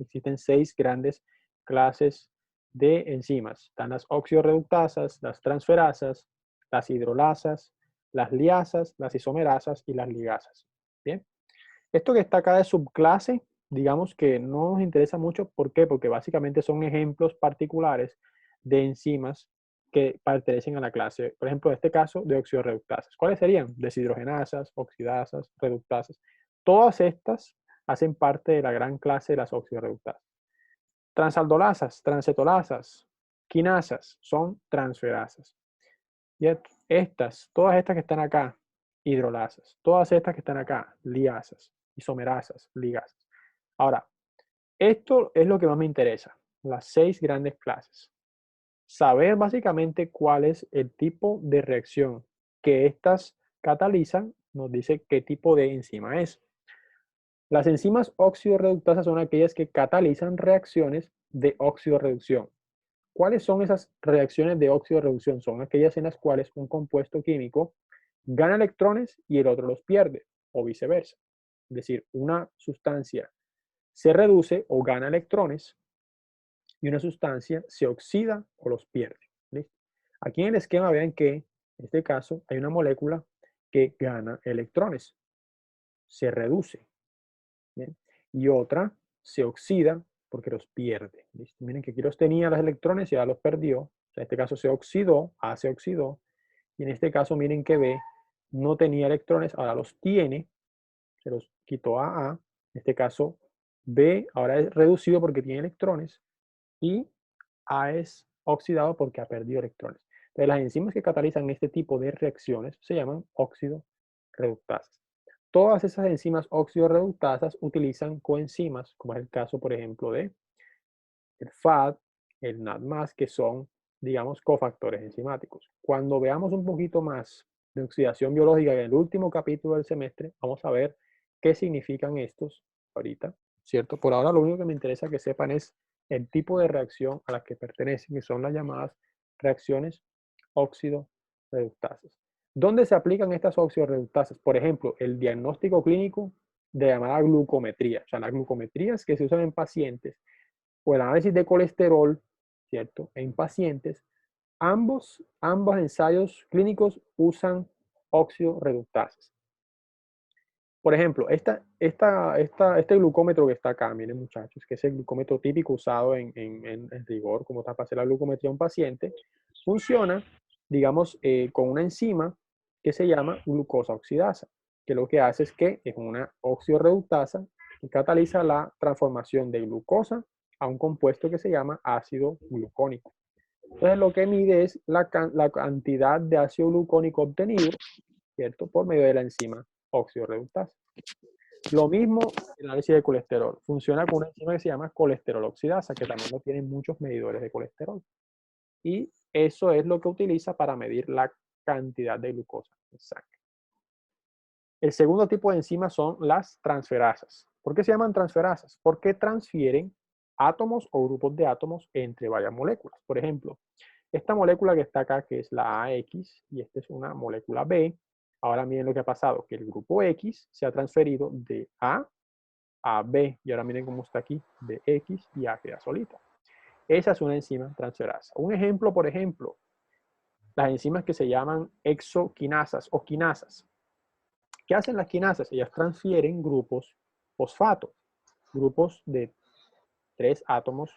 Existen 6 grandes clases de enzimas. Están las oxidorreductasas, las transferasas, las hidrolasas, las liasas, las isomerasas y las ligasas. Bien. Esto que está acá de subclase, digamos que no nos interesa mucho. ¿Por qué? Porque básicamente son ejemplos particulares de enzimas que pertenecen a la clase, por ejemplo, en este caso, de oxidorreductasas. ¿Cuáles serían? Deshidrogenasas, oxidasas, reductasas. Todas estas hacen parte de la gran clase de las oxidorreductasas. Transaldolasas, transetolasas, quinasas son transferasas. Y todas estas que están acá, hidrolasas. Todas estas que están acá, liasas, isomerasas, ligasas. Ahora, esto es lo que más me interesa, las 6 grandes clases. Saber básicamente cuál es el tipo de reacción que estas catalizan, nos dice qué tipo de enzima es. Las enzimas oxidorreductasas son aquellas que catalizan reacciones de oxidorreducción. ¿Cuáles son esas reacciones de oxidorreducción? Son aquellas en las cuales un compuesto químico gana electrones y el otro los pierde, o viceversa. Es decir, una sustancia se reduce o gana electrones y una sustancia se oxida o los pierde. ¿Listo? Aquí en el esquema vean que en este caso hay una molécula que gana electrones, se reduce, ¿bien? Y otra se oxida porque los pierde. ¿Listo? Miren que aquí los tenía los electrones y ya los perdió. En este caso se oxidó, A se oxidó. Y en este caso miren que B no tenía electrones, ahora los tiene, se los quitó a A. En este caso B ahora es reducido porque tiene electrones y A es oxidado porque ha perdido electrones. Entonces las enzimas que catalizan este tipo de reacciones se llaman óxido-reductasas. Todas esas enzimas óxido-reductasas utilizan coenzimas, como es el caso, por ejemplo, de el FAD, el NAD+, que son, digamos, cofactores enzimáticos. Cuando veamos un poquito más de oxidación biológica en el último capítulo del semestre, vamos a ver qué significan estos ahorita, ¿cierto? Por ahora lo único que me interesa que sepan es el tipo de reacción a la que pertenecen, que son las llamadas reacciones óxido-reductasas. ¿Dónde se aplican estas óxido-reductasas? Por ejemplo, el diagnóstico clínico de llamada glucometría. O sea, las glucometrías que se usan en pacientes o el análisis de colesterol, ¿cierto? En pacientes, ambos ensayos clínicos usan óxido-reductasas. Por ejemplo, este glucómetro que está acá, miren muchachos, que es el glucómetro típico usado en rigor, como está para hacer la glucometría a un paciente, funciona, digamos, con una enzima que se llama glucosa oxidasa, que lo que hace es que es una oxidorreductasa que cataliza la transformación de glucosa a un compuesto que se llama ácido glucónico. Entonces, lo que mide es la cantidad de ácido glucónico obtenido, ¿cierto? Por medio de la enzima oxidorreductasa. Lo mismo el análisis de colesterol. Funciona con una enzima que se llama colesterol oxidasa, que también lo tienen muchos medidores de colesterol. Y eso es lo que utiliza para medir la cantidad de glucosa en sangre. El segundo tipo de enzimas son las transferasas. ¿Por qué se llaman transferasas? Porque transfieren átomos o grupos de átomos entre varias moléculas. Por ejemplo, esta molécula que está acá, que es la AX, y esta es una molécula B. Ahora miren lo que ha pasado, que el grupo X se ha transferido de A B. Y ahora miren cómo está aquí, de X y A queda solita. Esa es una enzima transferasa. Un ejemplo, por ejemplo, las enzimas que se llaman exoquinasas o quinasas. ¿Qué hacen las quinasas? Ellas transfieren grupos fosfato, grupos de 3 átomos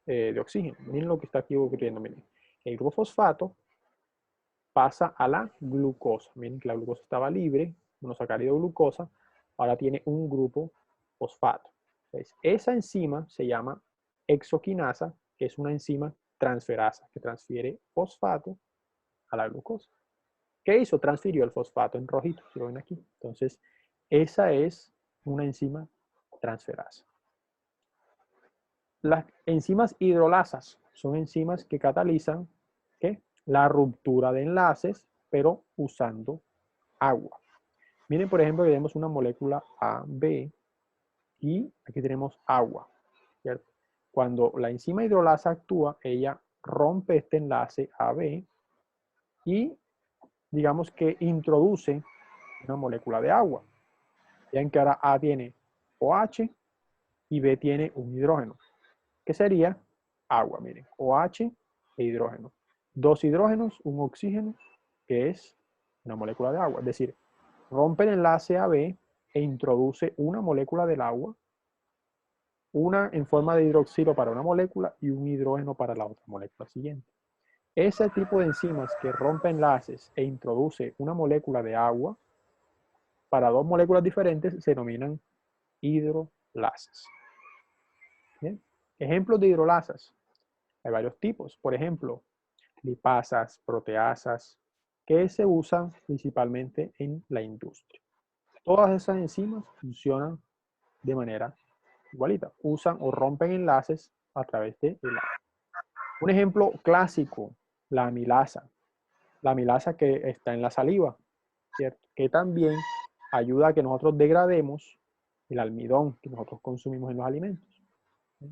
de oxígeno. Miren lo que está aquí ocurriendo. Miren. El grupo fosfato pasa a la glucosa. Miren que la glucosa estaba libre, monosacárido glucosa, ahora tiene un grupo fosfato. Entonces, esa enzima se llama exoquinasa, que es una enzima transferasa, que transfiere fosfato a la glucosa. ¿Qué hizo? Transfirió el fosfato en rojito, si lo ven aquí. Entonces, esa es una enzima transferasa. Las enzimas hidrolasas son enzimas que catalizan ¿qué? La ruptura de enlaces, pero usando agua. Miren, por ejemplo, que tenemos una molécula AB y aquí tenemos agua, ¿cierto? Cuando la enzima hidrolasa actúa, ella rompe este enlace AB y digamos que introduce una molécula de agua. Vean que ahora A tiene OH y B tiene un hidrógeno, que sería agua, miren, OH e hidrógeno. 2 hidrógenos, un oxígeno, que es una molécula de agua. Es decir, rompe el enlace AB e introduce una molécula del agua, una en forma de hidroxilo para una molécula y un hidrógeno para la otra molécula siguiente. Ese tipo de enzimas que rompe enlaces e introduce una molécula de agua para dos moléculas diferentes se denominan hidrolasas. ¿Bien? Ejemplos de hidrolasas. Hay varios tipos. Por ejemplo, lipasas, proteasas, que se usan principalmente en la industria. Todas esas enzimas funcionan de manera igualita. Usan o rompen enlaces a través del agua. Un ejemplo clásico, la amilasa. La amilasa que está en la saliva, ¿cierto? Que también ayuda a que nosotros degrademos el almidón que nosotros consumimos en los alimentos.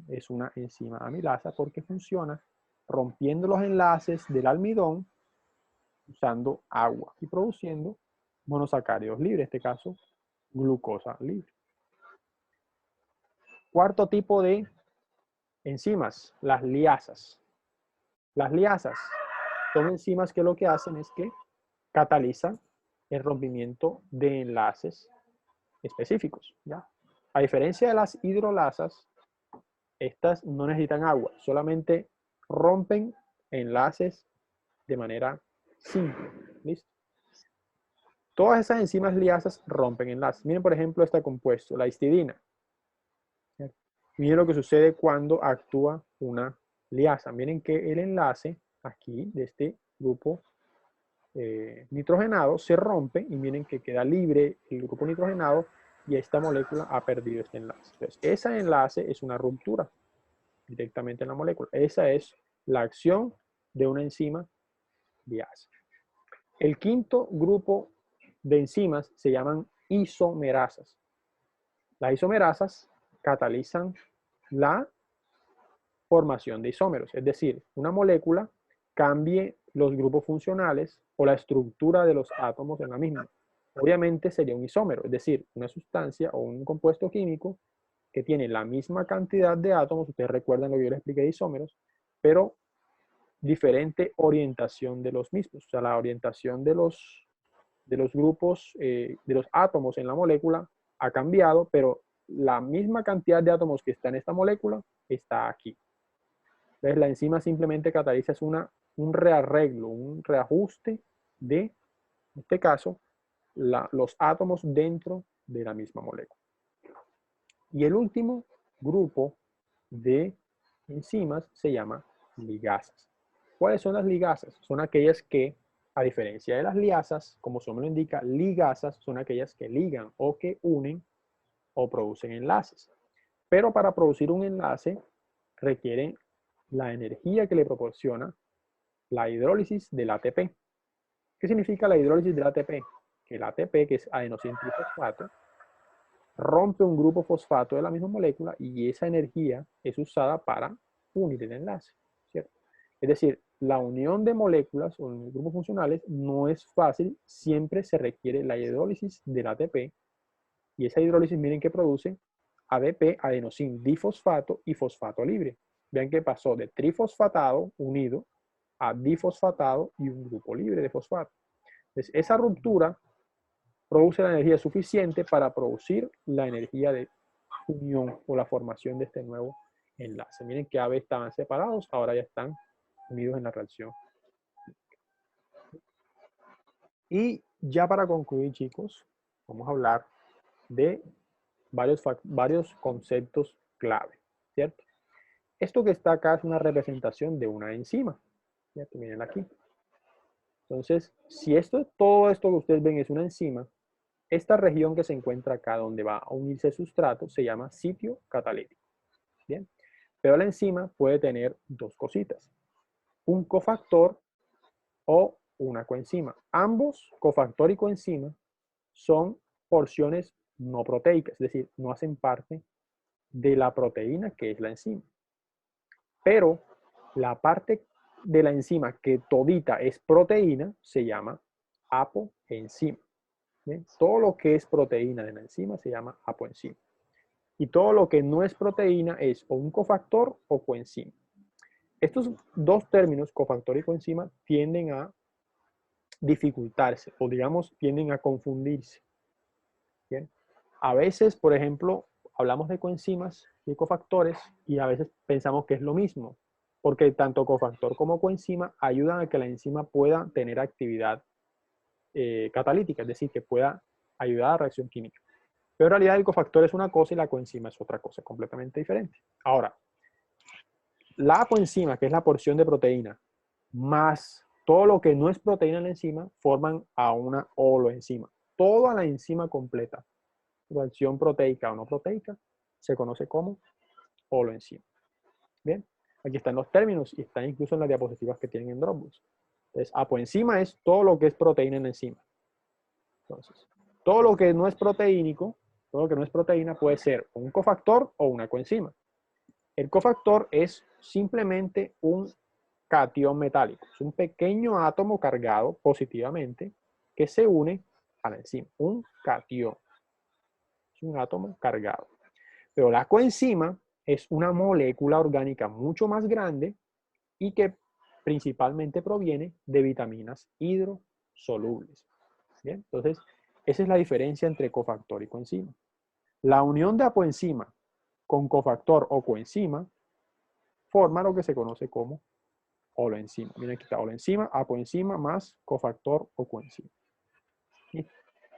Es una enzima amilasa porque funciona rompiendo los enlaces del almidón usando agua y produciendo monosacáridos libres, en este caso glucosa libre. Cuarto tipo de enzimas, las liasas. Las liasas son enzimas que lo que hacen es que catalizan el rompimiento de enlaces específicos, ¿ya? A diferencia de las hidrolasas, estas no necesitan agua, solamente rompen enlaces de manera simple. ¿Listo? Todas esas enzimas liasas rompen enlaces. Miren, por ejemplo, este compuesto, la histidina. Miren lo que sucede cuando actúa una liasa. Miren que el enlace aquí de este grupo nitrogenado se rompe y miren que queda libre el grupo nitrogenado y esta molécula ha perdido este enlace. Entonces, ese enlace es una ruptura directamente en la molécula. Esa es la acción de una enzima liasa. El quinto grupo de enzimas se llaman isomerasas. Las isomerasas catalizan la formación de isómeros, es decir, una molécula cambie los grupos funcionales o la estructura de los átomos en la misma. Obviamente sería un isómero, es decir, una sustancia o un compuesto químico que tiene la misma cantidad de átomos, ustedes recuerdan lo que yo les expliqué de isómeros, pero diferente orientación de los mismos. O sea, la orientación de los grupos, de los átomos en la molécula ha cambiado, pero la misma cantidad de átomos que está en esta molécula está aquí. Entonces, la enzima simplemente cataliza es un rearreglo, un reajuste de, en este caso, los átomos dentro de la misma molécula. Y el último grupo de enzimas se llama ligasas. ¿Cuáles son las ligasas? Son aquellas que, a diferencia de las liasas, como su nombre lo indica, ligasas son aquellas que ligan o que unen o producen enlaces. Pero para producir un enlace requieren la energía que le proporciona la hidrólisis del ATP. ¿Qué significa la hidrólisis del ATP? Que el ATP, que es adenosintrifosfato, rompe un grupo fosfato de la misma molécula y esa energía es usada para unir el enlace, ¿cierto? Es decir, la unión de moléculas o grupos funcionales no es fácil, siempre se requiere la hidrólisis del ATP y esa hidrólisis, miren que produce ADP, adenosin difosfato y fosfato libre. Vean que pasó de trifosfatado unido a difosfatado y un grupo libre de fosfato. Entonces, esa ruptura produce la energía suficiente para producir la energía de unión o la formación de este nuevo enlace. Miren que AB estaban separados, ahora ya están unidos en la reacción. Y ya para concluir, chicos, vamos a hablar de varios conceptos clave, ¿cierto? Esto que está acá es una representación de una enzima, ¿cierto? Miren aquí. Entonces, si todo esto que ustedes ven es una enzima, esta región que se encuentra acá donde va a unirse el sustrato se llama sitio catalítico. ¿Bien? Pero la enzima puede tener dos cositas. Un cofactor o una coenzima. Ambos, cofactor y coenzima, son porciones no proteicas, es decir, no hacen parte de la proteína que es la enzima. Pero la parte de la enzima que todita es proteína se llama apoenzima. ¿Bien? Todo lo que es proteína de la enzima se llama apoenzima. Y todo lo que no es proteína es o un cofactor o coenzima. Estos dos términos, cofactor y coenzima, tienden a dificultarse o digamos tienden a confundirse. ¿Bien? A veces, por ejemplo, hablamos de coenzimas y cofactores y a veces pensamos que es lo mismo, porque tanto cofactor como coenzima ayudan a que la enzima pueda tener actividad catalítica, es decir, que pueda ayudar a la reacción química. Pero en realidad el cofactor es una cosa y la coenzima es otra cosa completamente diferente. Ahora, la coenzima, que es la porción de proteína, más todo lo que no es proteína en la enzima, forman a una holoenzima. Toda la enzima completa, reacción proteica o no proteica, se conoce como holoenzima. Bien, aquí están los términos y están incluso en las diapositivas que tienen en Dropbox. Entonces, apoenzima es todo lo que es proteína en la enzima. Entonces, todo lo que no es proteínico, todo lo que no es proteína puede ser un cofactor o una coenzima. El cofactor es simplemente un catión metálico. Es un pequeño átomo cargado positivamente que se une a la enzima. Un catión. Es un átomo cargado. Pero la coenzima es una molécula orgánica mucho más grande y que principalmente proviene de vitaminas hidrosolubles. ¿Bien? Entonces, esa es la diferencia entre cofactor y coenzima. La unión de apoenzima con cofactor o coenzima forma lo que se conoce como holoenzima. Miren, aquí está holoenzima, apoenzima más cofactor o coenzima. ¿Sí?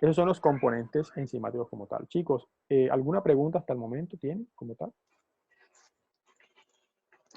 Esos son los componentes enzimáticos como tal. Chicos, ¿alguna pregunta hasta el momento tienen como tal?